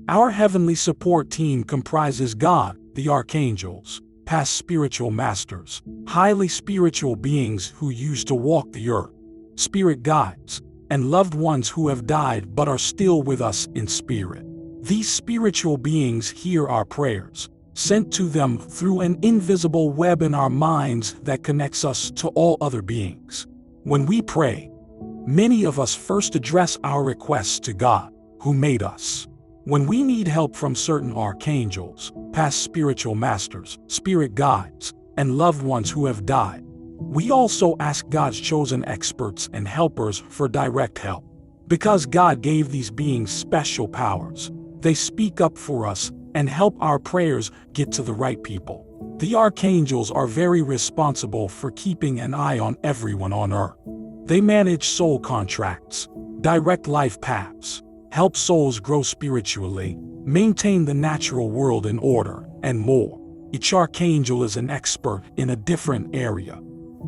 Our heavenly support team comprises God, the archangels, past spiritual masters, highly spiritual beings who used to walk the earth, spirit guides, and loved ones who have died but are still with us in spirit. These spiritual beings hear our prayers, sent to them through an invisible web in our minds that connects us to all other beings. When we pray, many of us first address our requests to God, who made us. When we need help from certain archangels, past spiritual masters, spirit guides, and loved ones who have died, we also ask God's chosen experts and helpers for direct help. Because God gave these beings special powers, they speak up for us and help our prayers get to the right people. The archangels are very responsible for keeping an eye on everyone on earth. They manage soul contracts, direct life paths, help souls grow spiritually, maintain the natural world in order, and more. Each archangel is an expert in a different area,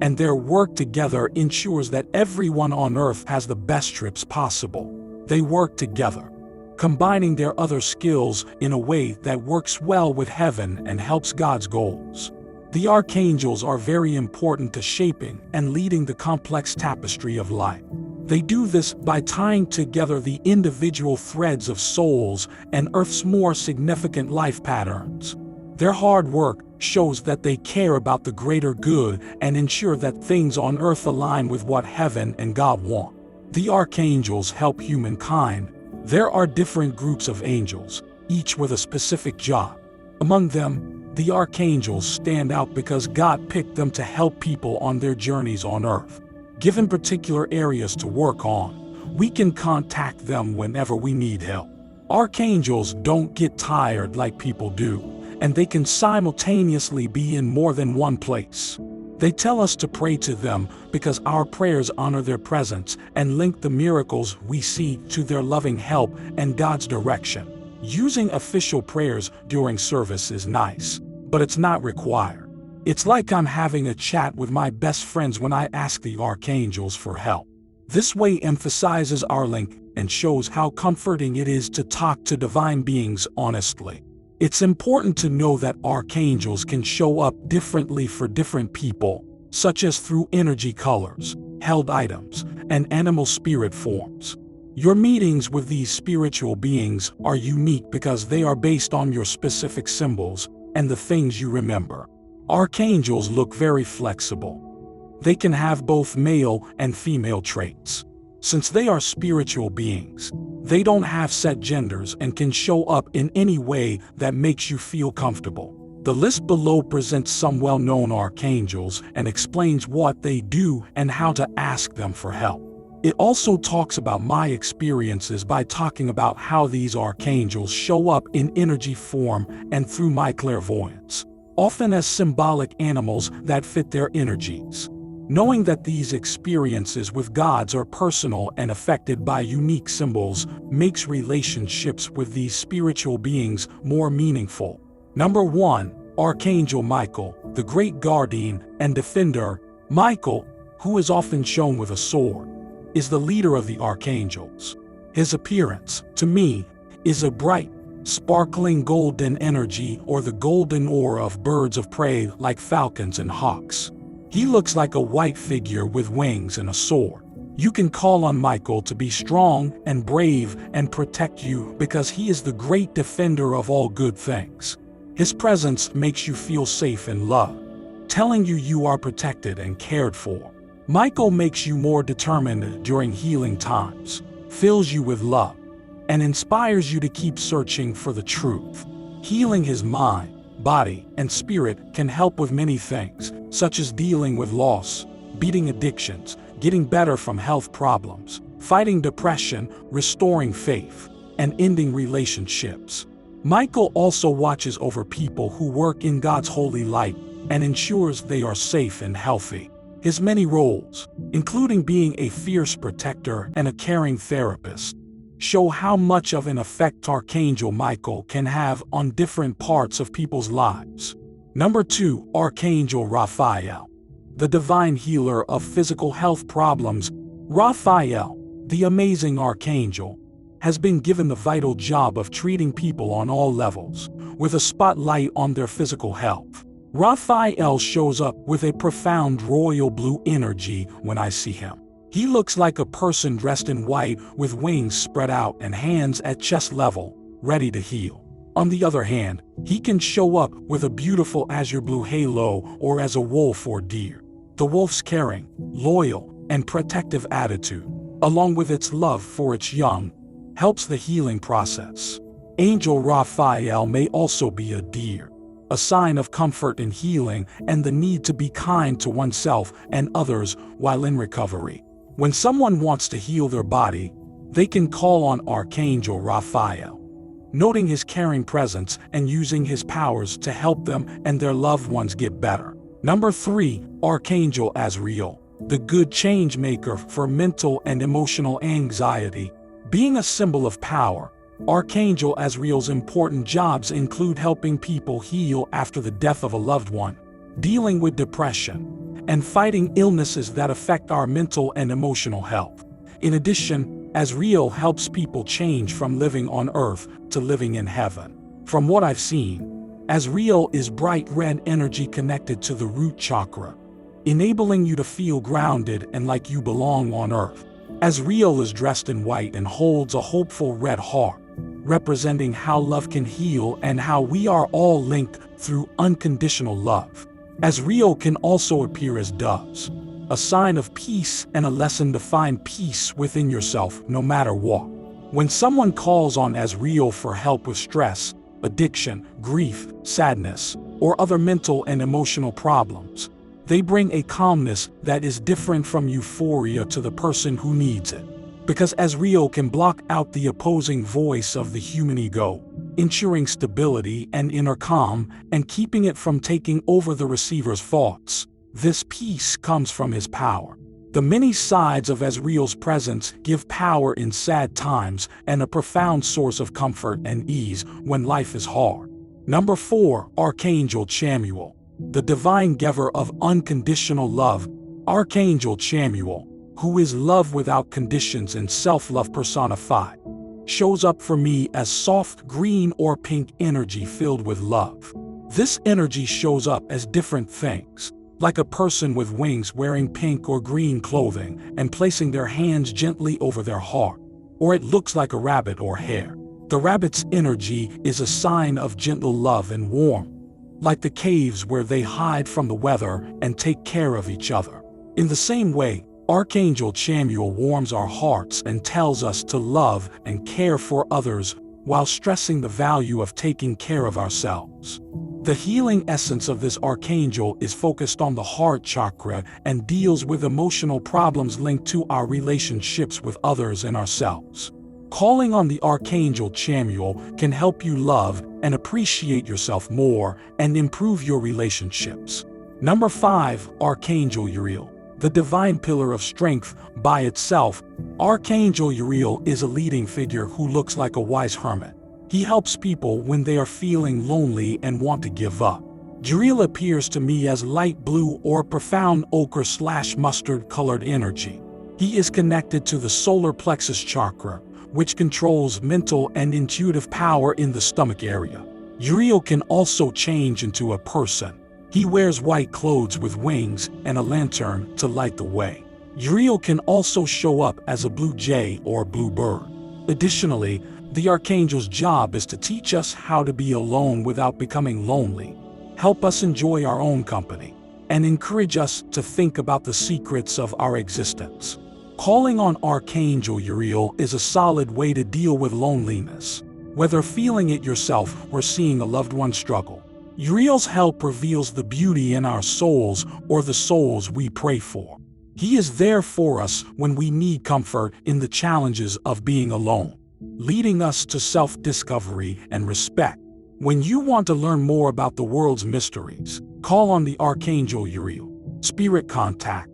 and their work together ensures that everyone on earth has the best trips possible. They work together, combining their other skills in a way that works well with heaven and helps God's goals. The archangels are very important to shaping and leading the complex tapestry of life. They do this by tying together the individual threads of souls and Earth's more significant life patterns. Their hard work shows that they care about the greater good and ensure that things on Earth align with what heaven and God want. The archangels help humankind. There are different groups of angels, each with a specific job. Among them, the archangels stand out because God picked them to help people on their journeys on Earth. Given particular areas to work on, we can contact them whenever we need help. Archangels don't get tired like people do, and they can simultaneously be in more than one place. They tell us to pray to them because our prayers honor their presence and link the miracles we see to their loving help and God's direction. Using official prayers during service is nice, but it's not required. It's like I'm having a chat with my best friends when I ask the archangels for help. This way emphasizes our link and shows how comforting it is to talk to divine beings honestly. It's important to know that archangels can show up differently for different people, such as through energy colors, held items, and animal spirit forms. Your meetings with these spiritual beings are unique because they are based on your specific symbols and the things you remember. Archangels look very flexible. They can have both male and female traits. Since they are spiritual beings, they don't have set genders and can show up in any way that makes you feel comfortable. The list below presents some well-known archangels and explains what they do and how to ask them for help. It also talks about my experiences by talking about how these archangels show up in energy form and through my clairvoyance, often as symbolic animals that fit their energies. Knowing that these experiences with gods are personal and affected by unique symbols makes relationships with these spiritual beings more meaningful. Number 1. Archangel Michael, the great guardian and defender. Michael, who is often shown with a sword, is the leader of the archangels. His appearance, to me, is a bright, sparkling golden energy or the golden aura of birds of prey like falcons and hawks. He looks like a white figure with wings and a sword. You can call on Michael to be strong and brave and protect you because he is the great defender of all good things. His presence makes you feel safe and loved, telling you you are protected and cared for. Michael makes you more determined during healing times, fills you with love, and inspires you to keep searching for the truth. Healing his mind, body, and spirit can help with many things, such as dealing with loss, beating addictions, getting better from health problems, fighting depression, restoring faith, and ending relationships. Michael also watches over people who work in God's holy light and ensures they are safe and healthy. His many roles, including being a fierce protector and a caring therapist, show how much of an effect Archangel Michael can have on different parts of people's lives. Number 2. Archangel Raphael, the divine healer of physical health problems. Raphael, the amazing archangel, has been given the vital job of treating people on all levels, with a spotlight on their physical health. Raphael shows up with a profound royal blue energy when I see him. He looks like a person dressed in white with wings spread out and hands at chest level, ready to heal. On the other hand, he can show up with a beautiful azure blue halo or as a wolf or deer. The wolf's caring, loyal, and protective attitude, along with its love for its young, helps the healing process. Angel Raphael may also be a deer, a sign of comfort in healing and the need to be kind to oneself and others while in recovery. When someone wants to heal their body, they can call on Archangel Raphael, noting his caring presence and using his powers to help them and their loved ones get better. Number 3, Archangel Azrael, the good change maker for mental and emotional anxiety. Being a symbol of power, Archangel Azrael's important jobs include helping people heal after the death of a loved one, dealing with depression, and fighting illnesses that affect our mental and emotional health. In addition, Azrael helps people change from living on earth to living in heaven. From what I've seen, Azrael is bright red energy connected to the root chakra, enabling you to feel grounded and like you belong on earth. Azrael is dressed in white and holds a hopeful red heart, representing how love can heal and how we are all linked through unconditional love. Azrael can also appear as doves, a sign of peace and a lesson to find peace within yourself no matter what. When someone calls on Azrael for help with stress, addiction, grief, sadness, or other mental and emotional problems, they bring a calmness that is different from euphoria to the person who needs it. Because Azrael can block out the opposing voice of the human ego, ensuring stability and inner calm and keeping it from taking over the receiver's thoughts. This peace comes from his power. The many sides of Azrael's presence give power in sad times and a profound source of comfort and ease when life is hard. Number 4, Archangel Chamuel, the divine giver of unconditional love. Archangel Chamuel, who is love without conditions and self-love personified, shows up for me as soft green or pink energy filled with love. This energy shows up as different things, like a person with wings wearing pink or green clothing and placing their hands gently over their heart, or it looks like a rabbit or hare. The rabbit's energy is a sign of gentle love and warmth, like the caves where they hide from the weather and take care of each other. In the same way, Archangel Chamuel warms our hearts and tells us to love and care for others while stressing the value of taking care of ourselves. The healing essence of this archangel is focused on the heart chakra and deals with emotional problems linked to our relationships with others and ourselves. Calling on the Archangel Chamuel can help you love and appreciate yourself more and improve your relationships. Number 5, Archangel Uriel, the divine pillar of strength by itself. Archangel Uriel is a leading figure who looks like a wise hermit. He helps people when they are feeling lonely and want to give up. Uriel appears to me as light blue or profound ochre/mustard colored energy. He is connected to the solar plexus chakra, which controls mental and intuitive power in the stomach area. Uriel can also change into a person. He wears white clothes with wings and a lantern to light the way. Uriel can also show up as a blue jay or blue bird. Additionally, the Archangel's job is to teach us how to be alone without becoming lonely, help us enjoy our own company, and encourage us to think about the secrets of our existence. Calling on Archangel Uriel is a solid way to deal with loneliness, whether feeling it yourself or seeing a loved one struggle. Uriel's help reveals the beauty in our souls or the souls we pray for. He is there for us when we need comfort in the challenges of being alone, leading us to self-discovery and respect. When you want to learn more about the world's mysteries, call on the Archangel Uriel. Spirit contact,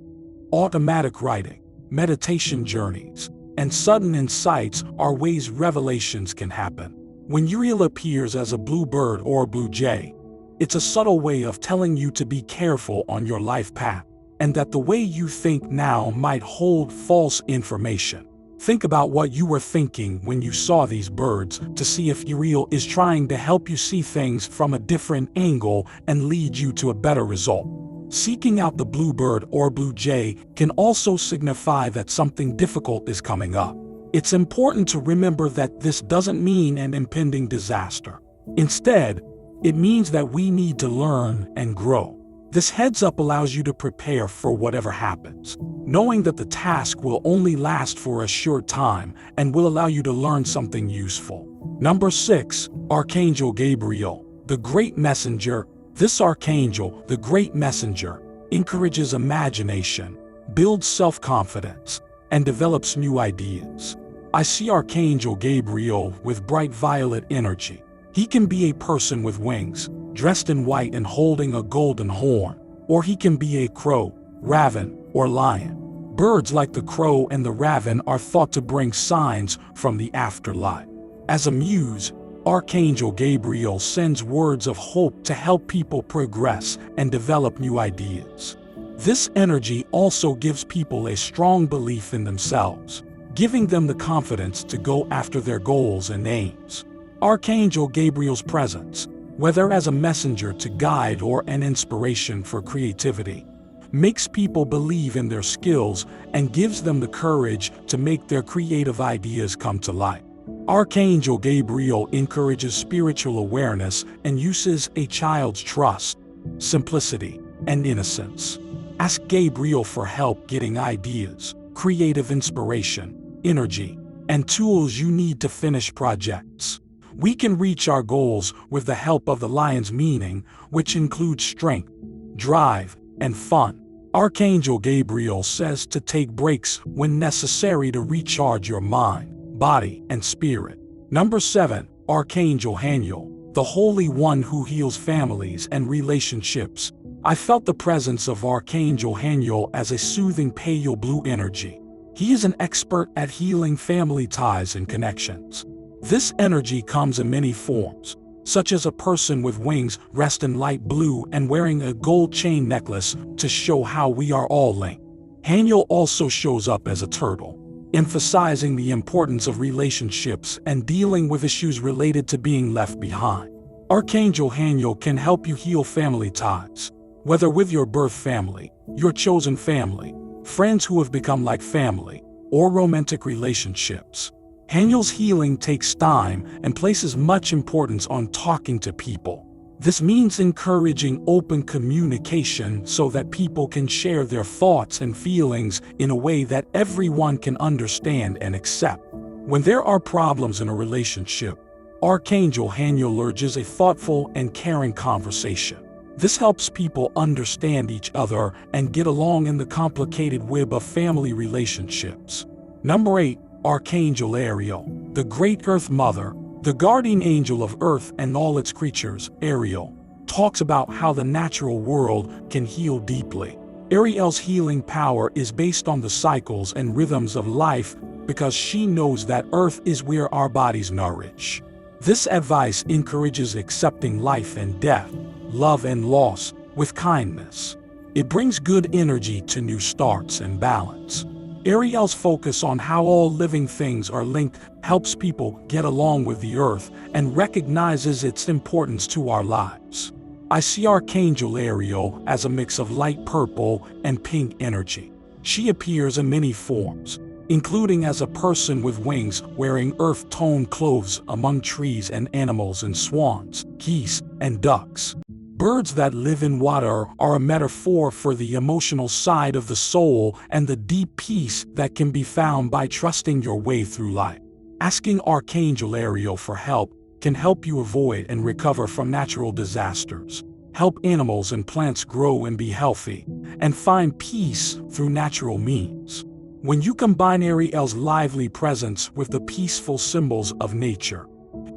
automatic writing, meditation journeys, and sudden insights are ways revelations can happen. When Uriel appears as a blue bird or blue jay, it's a subtle way of telling you to be careful on your life path, and that the way you think now might hold false information. Think about what you were thinking when you saw these birds to see if Uriel is trying to help you see things from a different angle and lead you to a better result. Seeking out the bluebird or blue jay can also signify that something difficult is coming up. It's important to remember that this doesn't mean an impending disaster. Instead, it means that we need to learn and grow. This heads up allows you to prepare for whatever happens, knowing that the task will only last for a short time and will allow you to learn something useful. Number 6, Archangel Gabriel, the Great Messenger. This archangel, the Great Messenger, encourages imagination, builds self-confidence, and develops new ideas. I see Archangel Gabriel with bright violet energy. He can be a person with wings, dressed in white and holding a golden horn, or he can be a crow, raven, or lion. Birds like the crow and the raven are thought to bring signs from the afterlife. As a muse, Archangel Gabriel sends words of hope to help people progress and develop new ideas. This energy also gives people a strong belief in themselves, giving them the confidence to go after their goals and aims. Archangel Gabriel's presence, whether as a messenger to guide or an inspiration for creativity, makes people believe in their skills and gives them the courage to make their creative ideas come to life. Archangel Gabriel encourages spiritual awareness and uses a child's trust, simplicity, and innocence. Ask Gabriel for help getting ideas, creative inspiration, energy, and tools you need to finish projects. We can reach our goals with the help of the lion's meaning, which includes strength, drive, and fun. Archangel Gabriel says to take breaks when necessary to recharge your mind, body, and spirit. Number 7, Archangel Haniel, the Holy One who heals families and relationships. I felt the presence of Archangel Haniel as a soothing pale blue energy. He is an expert at healing family ties and connections. This energy comes in many forms, such as a person with wings dressed in light blue and wearing a gold chain necklace to show how we are all linked. Haniel also shows up as a turtle, emphasizing the importance of relationships and dealing with issues related to being left behind. Archangel Haniel can help you heal family ties, whether with your birth family, your chosen family, friends who have become like family, or romantic relationships. Haniel's healing takes time and places much importance on talking to people. This means encouraging open communication so that people can share their thoughts and feelings in a way that everyone can understand and accept. When there are problems in a relationship, Archangel Haniel urges a thoughtful and caring conversation. This helps people understand each other and get along in the complicated web of family relationships. Number 8, Archangel Ariel, the Great Earth Mother, the guardian angel of Earth and all its creatures. Ariel talks about how the natural world can heal deeply. Ariel's healing power is based on the cycles and rhythms of life because she knows that Earth is where our bodies nourish. This advice encourages accepting life and death, love and loss, with kindness. It brings good energy to new starts and balance. Ariel's focus on how all living things are linked helps people get along with the earth and recognizes its importance to our lives. I see Archangel Ariel as a mix of light purple and pink energy. She appears in many forms, including as a person with wings wearing earth-tone clothes among trees and animals and swans, geese, and ducks. Birds that live in water are a metaphor for the emotional side of the soul and the deep peace that can be found by trusting your way through life. Asking Archangel Ariel for help can help you avoid and recover from natural disasters, help animals and plants grow and be healthy, and find peace through natural means. When you combine Ariel's lively presence with the peaceful symbols of nature,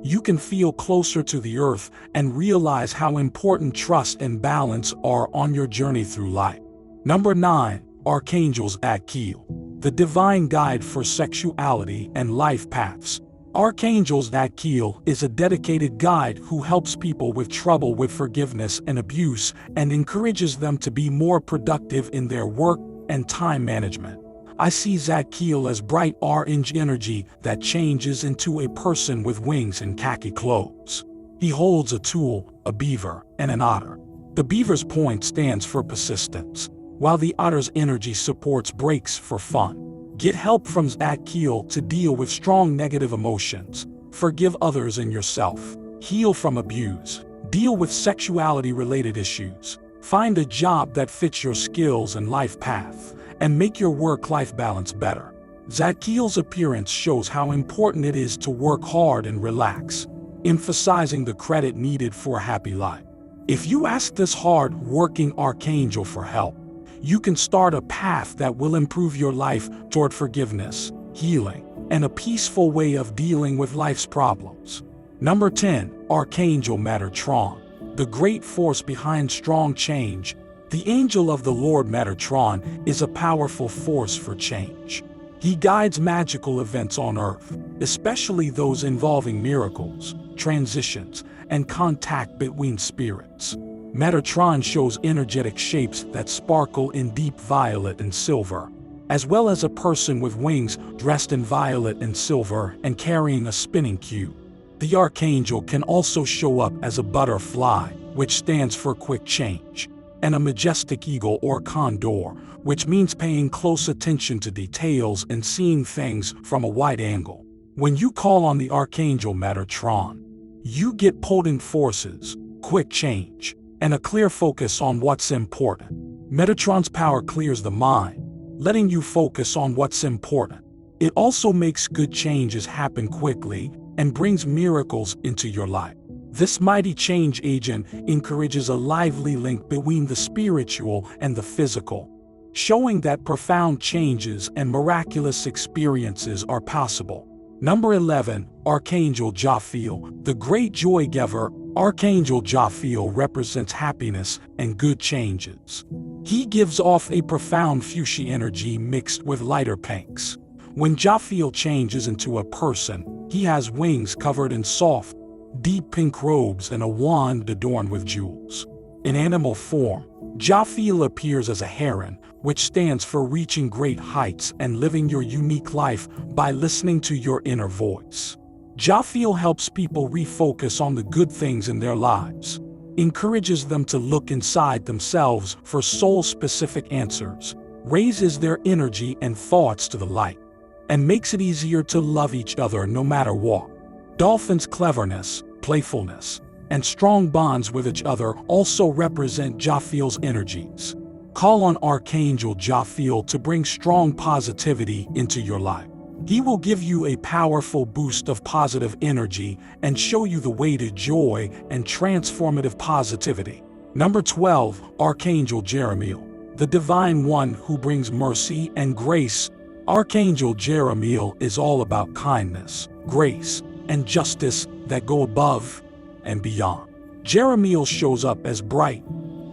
you can feel closer to the earth and realize how important trust and balance are on your journey through life. Number 9, Archangel Zadkiel, the divine guide for sexuality and life paths. Archangel Zadkiel is a dedicated guide who helps people with trouble with forgiveness and abuse and encourages them to be more productive in their work and time management. I see Zadkiel as bright orange energy that changes into a person with wings and khaki clothes. He holds a tool, a beaver, and an otter. The beaver's point stands for persistence, while the otter's energy supports breaks for fun. Get help from Zadkiel to deal with strong negative emotions. Forgive others and yourself. Heal from abuse. Deal with sexuality-related issues. Find a job that fits your skills and life path, and make your work-life balance better. Zadkiel's appearance shows how important it is to work hard and relax, emphasizing the credit needed for a happy life. If you ask this hard-working archangel for help, you can start a path that will improve your life toward forgiveness, healing, and a peaceful way of dealing with life's problems. Number 10. Archangel Metatron, the great force behind strong change. The angel of the Lord Metatron is a powerful force for change. He guides magical events on Earth, especially those involving miracles, transitions, and contact between spirits. Metatron shows energetic shapes that sparkle in deep violet and silver, as well as a person with wings dressed in violet and silver and carrying a spinning cube. The archangel can also show up as a butterfly, which stands for quick change, and a majestic eagle or condor, which means paying close attention to details and seeing things from a wide angle. When you call on the archangel Metatron, you get potent forces, quick change, and a clear focus on what's important. Metatron's power clears the mind, letting you focus on what's important. It also makes good changes happen quickly and brings miracles into your life. This mighty change agent encourages a lively link between the spiritual and the physical, showing that profound changes and miraculous experiences are possible. Number 11. Archangel Jophiel, the great joy giver. Archangel Jophiel represents happiness and good changes. He gives off a profound fuchsia energy mixed with lighter pinks. When Jophiel changes into a person, he has wings covered in soft, deep pink robes and a wand adorned with jewels. In animal form, Jophiel appears as a heron, which stands for reaching great heights and living your unique life by listening to your inner voice. Jophiel helps people refocus on the good things in their lives, encourages them to look inside themselves for soul-specific answers, raises their energy and thoughts to the light, and makes it easier to love each other no matter what. Dolphins' cleverness, playfulness, and strong bonds with each other also represent Jophiel's energies. Call on Archangel Jophiel to bring strong positivity into your life. He will give you a powerful boost of positive energy and show you the way to joy and transformative positivity. Number 12. Archangel Jeremiel, the divine one who brings mercy and grace. Archangel Jeremiel is all about kindness, grace, and justice that go above and beyond. Jeremiel shows up as bright,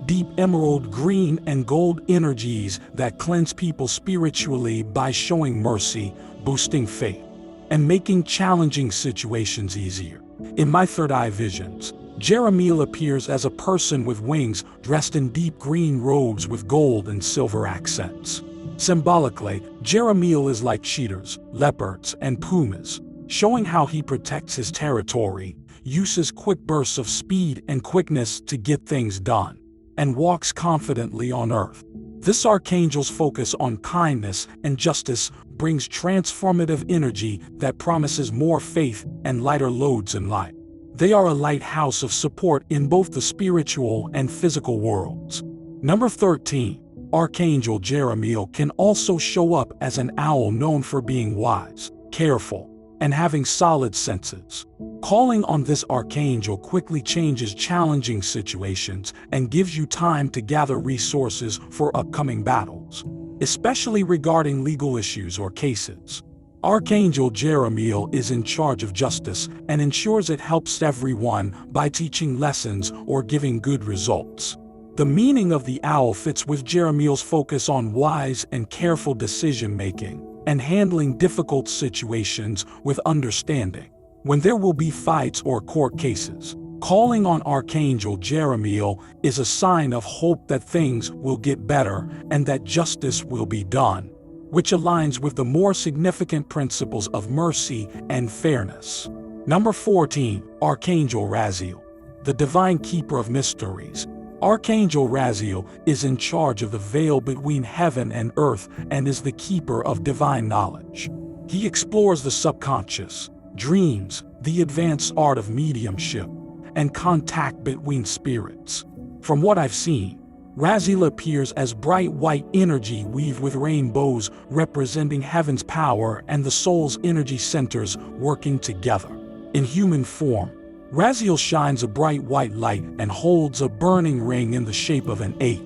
deep emerald green and gold energies that cleanse people spiritually by showing mercy, boosting faith, and making challenging situations easier. In my third eye visions, Jeremiel appears as a person with wings dressed in deep green robes with gold and silver accents. Symbolically, Jeremiel is like cheetahs, leopards, and pumas, showing how he protects his territory, uses quick bursts of speed and quickness to get things done, and walks confidently on earth. This archangel's focus on kindness and justice brings transformative energy that promises more faith and lighter loads in life. They are a lighthouse of support in both the spiritual and physical worlds. Number 13. Archangel Jeremiel can also show up as an owl known for being wise, careful, and having solid senses. Calling on this archangel quickly changes challenging situations and gives you time to gather resources for upcoming battles, especially regarding legal issues or cases. Archangel Jeremiel is in charge of justice and ensures it helps everyone by teaching lessons or giving good results. The meaning of the owl fits with Jeremiel's focus on wise and careful decision-making and handling difficult situations with understanding. When there will be fights or court cases, calling on Archangel Jeremiel is a sign of hope that things will get better and that justice will be done. which aligns with the more significant principles of mercy and fairness. Number 14, Archangel Raziel, the divine keeper of mysteries. Archangel Raziel is in charge of the veil between heaven and earth and is the keeper of divine knowledge. He explores the subconscious, dreams, the advanced art of mediumship, and contact between spirits. From what I've seen, Raziel appears as bright white energy weaved with rainbows representing heaven's power and the soul's energy centers working together. In human form, Raziel shines a bright white light and holds a burning ring in the shape of an 8,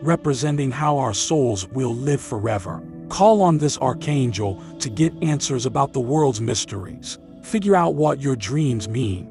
representing how our souls will live forever. Call on this archangel to get answers about the world's mysteries, figure out what your dreams mean,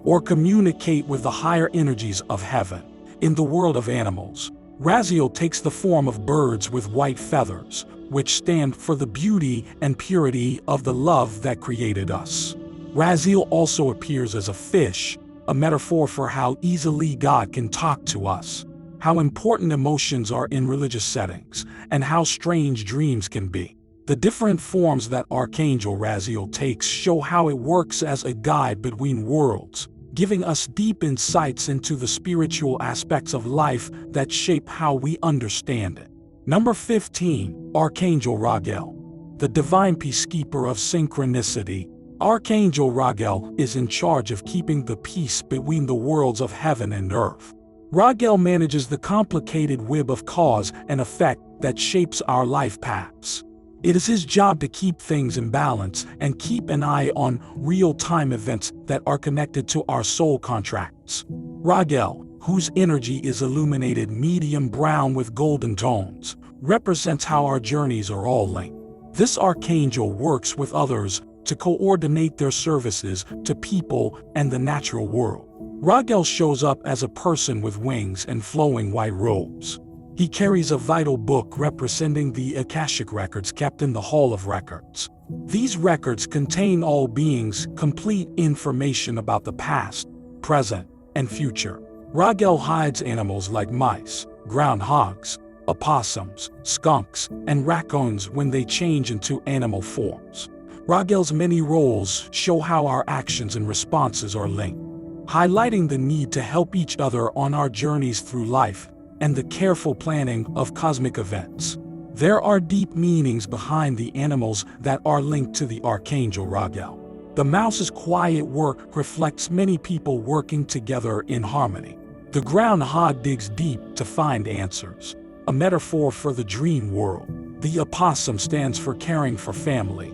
or communicate with the higher energies of heaven. In the world of animals, Raziel takes the form of birds with white feathers, which stand for the beauty and purity of the love that created us. Raziel also appears as a fish, a metaphor for how easily God can talk to us, how important emotions are in religious settings, and how strange dreams can be. The different forms that Archangel Raziel takes show how it works as a guide between worlds, giving us deep insights into the spiritual aspects of life that shape how we understand it. Number 15, Archangel Raguel, the divine peacekeeper of synchronicity. Archangel Raguel is in charge of keeping the peace between the worlds of heaven and earth. Raguel manages the complicated web of cause and effect that shapes our life paths. It is his job to keep things in balance and keep an eye on real-time events that are connected to our soul contracts. Raguel, whose energy is illuminated medium brown with golden tones, represents how our journeys are all linked. This archangel works with others to coordinate their services to people and the natural world. Raguel shows up as a person with wings and flowing white robes. He carries a vital book representing the Akashic records kept in the Hall of Records. These records contain all beings' complete information about the past, present, and future. Raguel hides animals like mice, groundhogs, opossums, skunks, and raccoons when they change into animal forms. Raguel's many roles show how our actions and responses are linked, highlighting the need to help each other on our journeys through life and the careful planning of cosmic events. There are deep meanings behind the animals that are linked to the Archangel Raguel. The mouse's quiet work reflects many people working together in harmony. The groundhog digs deep to find answers, a metaphor for the dream world. The opossum stands for caring for family,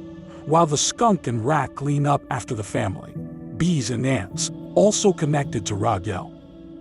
while the skunk and rat clean up after the family. Bees and ants, also connected to Raguel,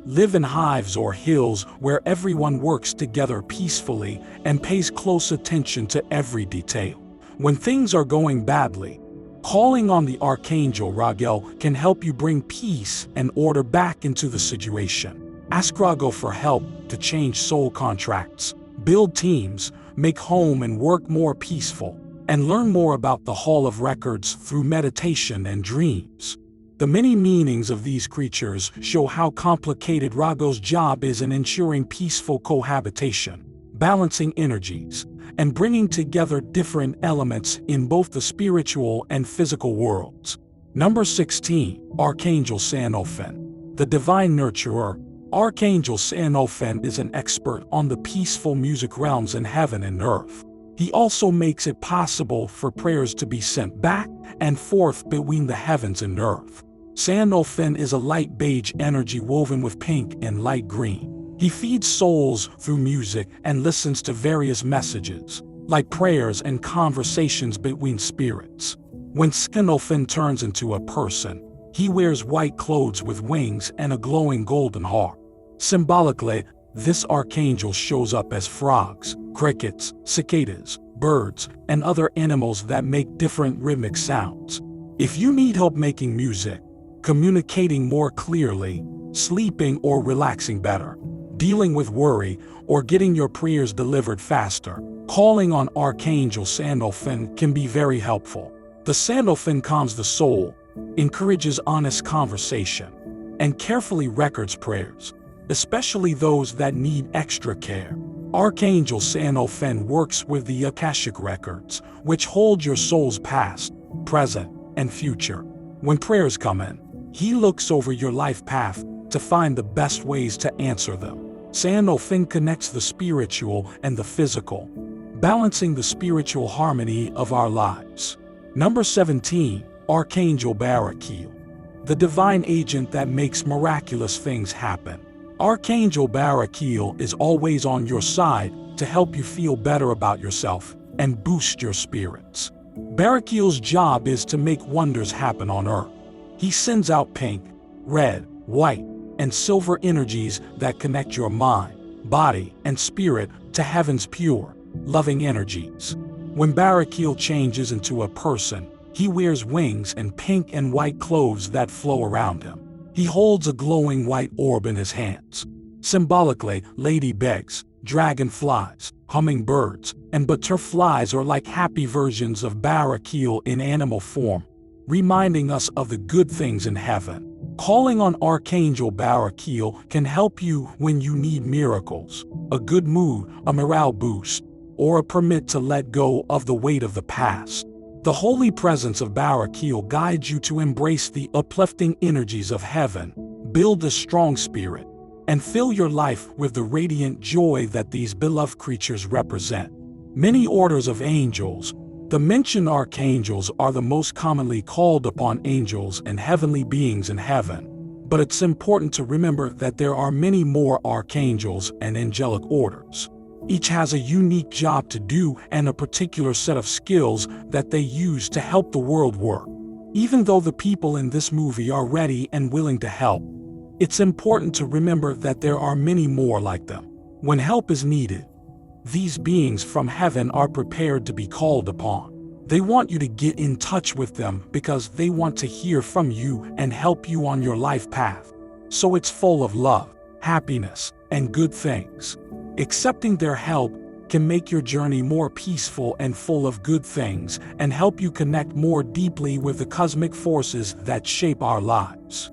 live in hives or hills where everyone works together peacefully and pays close attention to every detail. When things are going badly, calling on the Archangel Raguel can help you bring peace and order back into the situation. Ask Raguel for help to change soul contracts, build teams, make home and work more peaceful, and learn more about the Hall of Records through meditation and dreams. The many meanings of these creatures show how complicated Raguel's job is in ensuring peaceful cohabitation, balancing energies, and bringing together different elements in both the spiritual and physical worlds. Number 16, Archangel Sandalphon, the divine nurturer. Archangel Sandalphon is an expert on the peaceful music realms in heaven and earth. He also makes it possible for prayers to be sent back and forth between the heavens and earth. Sandalphon is a light beige energy woven with pink and light green. He feeds souls through music and listens to various messages, like prayers and conversations between spirits. When Sandalphon turns into a person, he wears white clothes with wings and a glowing golden heart. Symbolically, this archangel shows up as frogs, crickets, cicadas, birds, and other animals that make different rhythmic sounds. If you need help making music, communicating more clearly, sleeping or relaxing better, dealing with worry, or getting your prayers delivered faster, calling on Archangel Sandalphon can be very helpful. The Sandalphon calms the soul, encourages honest conversation, and carefully records prayers, especially those that need extra care. Archangel Sandalphon works with the Akashic records, which hold your soul's past, present, and future. When prayers come in, he looks over your life path to find the best ways to answer them. Sandalphon connects the spiritual and the physical, balancing the spiritual harmony of our lives. Number 17, Archangel Barakiel, the divine agent that makes miraculous things happen. Archangel Barakiel is always on your side to help you feel better about yourself and boost your spirits. Barakiel's job is to make wonders happen on Earth. He sends out pink, red, white, and silver energies that connect your mind, body, and spirit to heaven's pure, loving energies. When Barakiel changes into a person, he wears wings and pink and white clothes that flow around him. He holds a glowing white orb in his hands. Symbolically, ladybugs, dragonflies, hummingbirds, and butterflies are like happy versions of Barakiel in animal form, reminding us of the good things in heaven. Calling on Archangel Barakiel can help you when you need miracles, a good mood, a morale boost, or a permit to let go of the weight of the past. The holy presence of Barakiel guides you to embrace the uplifting energies of heaven, build a strong spirit, and fill your life with the radiant joy that these beloved creatures represent. Many orders of angels, the mentioned archangels, are the most commonly called upon angels and heavenly beings in heaven. But it's important to remember that there are many more archangels and angelic orders. Each has a unique job to do and a particular set of skills that they use to help the world work. Even though the people in this movie are ready and willing to help, it's important to remember that there are many more like them. When help is needed, these beings from heaven are prepared to be called upon. They want you to get in touch with them because they want to hear from you and help you on your life path. So it's full of love, happiness, and good things. Accepting their help can make your journey more peaceful and full of good things and help you connect more deeply with the cosmic forces that shape our lives.